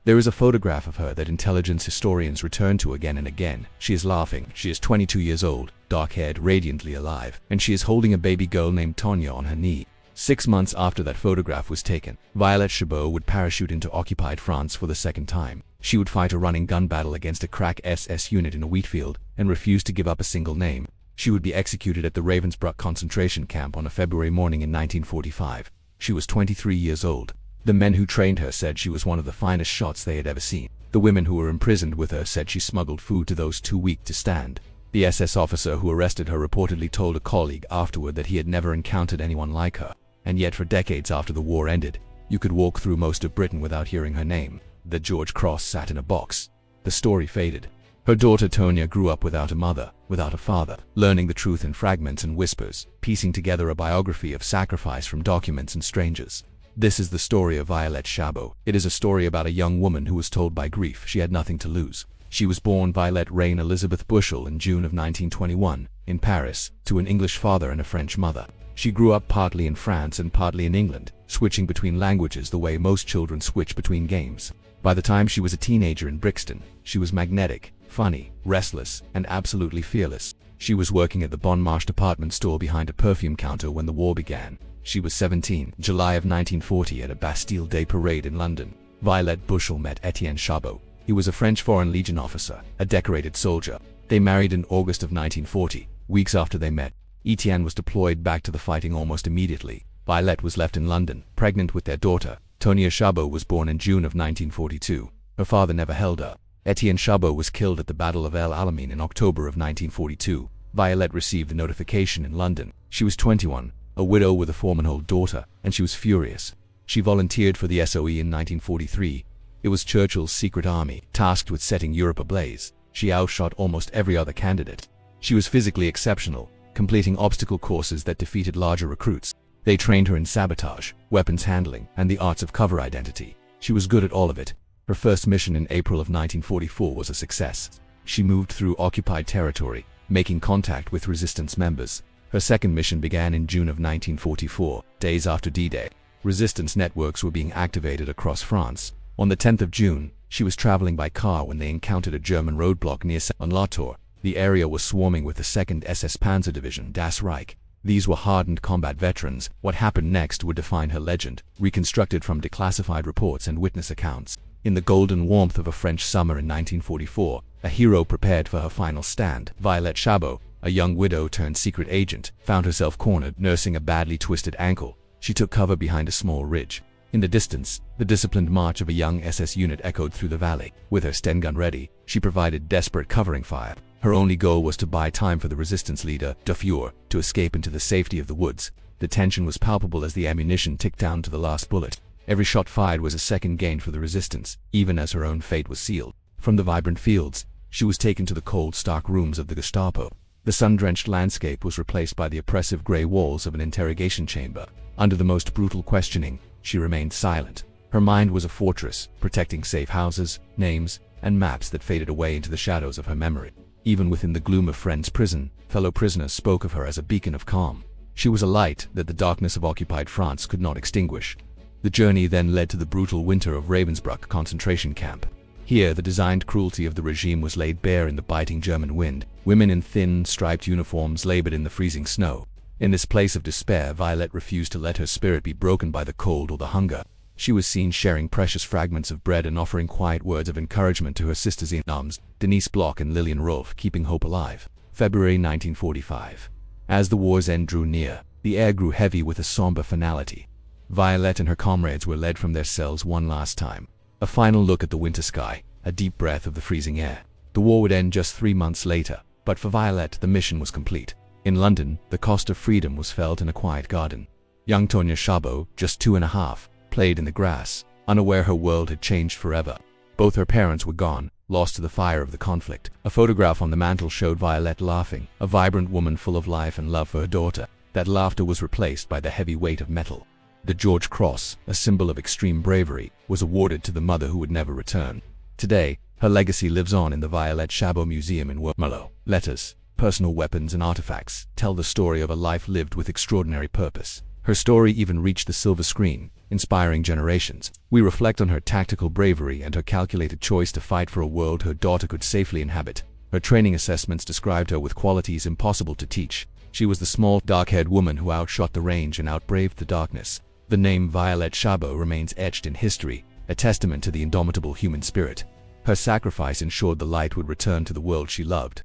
There is a photograph of her that intelligence historians return to again and again. She is laughing. She is 22 years old, dark-haired, radiantly alive, and she is holding a baby girl named Tonya on her knee. 6 months after that photograph was taken, Violette Szabo would parachute into occupied France for the second time. She would fight a running gun battle against a crack SS unit in a wheat field and refuse to give up a single name. She would be executed at the Ravensbrück concentration camp on a February morning in 1945. She was 23 years old. The men who trained her said she was one of the finest shots they had ever seen. The women who were imprisoned with her said she smuggled food to those too weak to stand. The SS officer who arrested her reportedly told a colleague afterward that he had never encountered anyone like her. And yet for decades after the war ended, you could walk through most of Britain without hearing her name. The George Cross sat in a box. The story faded. Her daughter Tonya grew up without a mother, without a father, learning the truth in fragments and whispers, piecing together a biography of sacrifice from documents and strangers. This is the story of Violette Szabo. It is a story about a young woman who was told by grief she had nothing to lose. She was born Violette Reine Elizabeth Bushel in June of 1921, in Paris, to an English father and a French mother. She grew up partly in France and partly in England, switching between languages the way most children switch between games. By the time she was a teenager in Brixton, she was magnetic, funny, restless, and absolutely fearless. She was working at the Bon Marché department store behind a perfume counter when the war began. She was 17, July of 1940 at a Bastille Day parade in London. Violette Bushel met Étienne Szabo. He was a French Foreign Legion officer, a decorated soldier. They married in August of 1940. Weeks after they met, Étienne was deployed back to the fighting almost immediately. Violette was left in London, pregnant with their daughter. Tonya Szabo was born in June of 1942. Her father never held her. Étienne Szabo was killed at the Battle of El Alamein in October of 1942. Violette received the notification in London. She was 21, a widow with a 4-month-old daughter, and she was furious. She volunteered for the SOE in 1943. It was Churchill's secret army, tasked with setting Europe ablaze. She outshot almost every other candidate. She was physically exceptional, completing obstacle courses that defeated larger recruits. They trained her in sabotage, weapons handling, and the arts of cover identity. She was good at all of it. Her first mission in April of 1944 was a success. She moved through occupied territory, making contact with resistance members. Her second mission began in June of 1944, days after D-Day. Resistance networks were being activated across France. On the 10th of June, she was traveling by car when they encountered a German roadblock near Saint-Latour. The area was swarming with the 2nd SS Panzer Division, Das Reich. These were hardened combat veterans. What happened next would define her legend, reconstructed from declassified reports and witness accounts. In the golden warmth of a French summer in 1944, a hero prepared for her final stand. Violette Szabo, a young widow turned secret agent, found herself cornered, nursing a badly twisted ankle. She took cover behind a small ridge. In the distance, the disciplined march of a young SS unit echoed through the valley. With her Sten gun ready, she provided desperate covering fire. Her only goal was to buy time for the resistance leader, Dufour, to escape into the safety of the woods. The tension was palpable as the ammunition ticked down to the last bullet. Every shot fired was a second gained for the resistance, even as her own fate was sealed. From the vibrant fields, she was taken to the cold, stark rooms of the Gestapo. The sun-drenched landscape was replaced by the oppressive gray walls of an interrogation chamber. Under the most brutal questioning, she remained silent. Her mind was a fortress, protecting safe houses, names, and maps that faded away into the shadows of her memory. Even within the gloom of Friends prison, fellow prisoners spoke of her as a beacon of calm. She was a light that the darkness of occupied France could not extinguish. The journey then led to the brutal winter of Ravensbrück concentration camp. Here, the designed cruelty of the regime was laid bare in the biting German wind. Women in thin, striped uniforms labored in the freezing snow. In this place of despair, Violette refused to let her spirit be broken by the cold or the hunger. She was seen sharing precious fragments of bread and offering quiet words of encouragement to her sisters in arms, Denise Bloch and Lillian Rolfe, keeping hope alive. February 1945. As the war's end drew near, the air grew heavy with a somber finality. Violette and her comrades were led from their cells one last time. A final look at the winter sky, a deep breath of the freezing air. The war would end just 3 months later, but for Violette the mission was complete. In London, the cost of freedom was felt in a quiet garden. Young Tonya Szabo, just 2.5, played in the grass, unaware her world had changed forever. Both her parents were gone, lost to the fire of the conflict. A photograph on the mantel showed Violette laughing, a vibrant woman full of life and love for her daughter. That laughter was replaced by the heavy weight of metal. The George Cross, a symbol of extreme bravery, was awarded to the mother who would never return. Today, her legacy lives on in the Violette Szabo Museum in Wormelo. Letters, personal weapons and artifacts tell the story of a life lived with extraordinary purpose. Her story even reached the silver screen, inspiring generations. We reflect on her tactical bravery and her calculated choice to fight for a world her daughter could safely inhabit. Her training assessments described her with qualities impossible to teach. She was the small, dark-haired woman who outshot the range and outbraved the darkness. The name Violette Szabo remains etched in history, a testament to the indomitable human spirit. Her sacrifice ensured the light would return to the world she loved.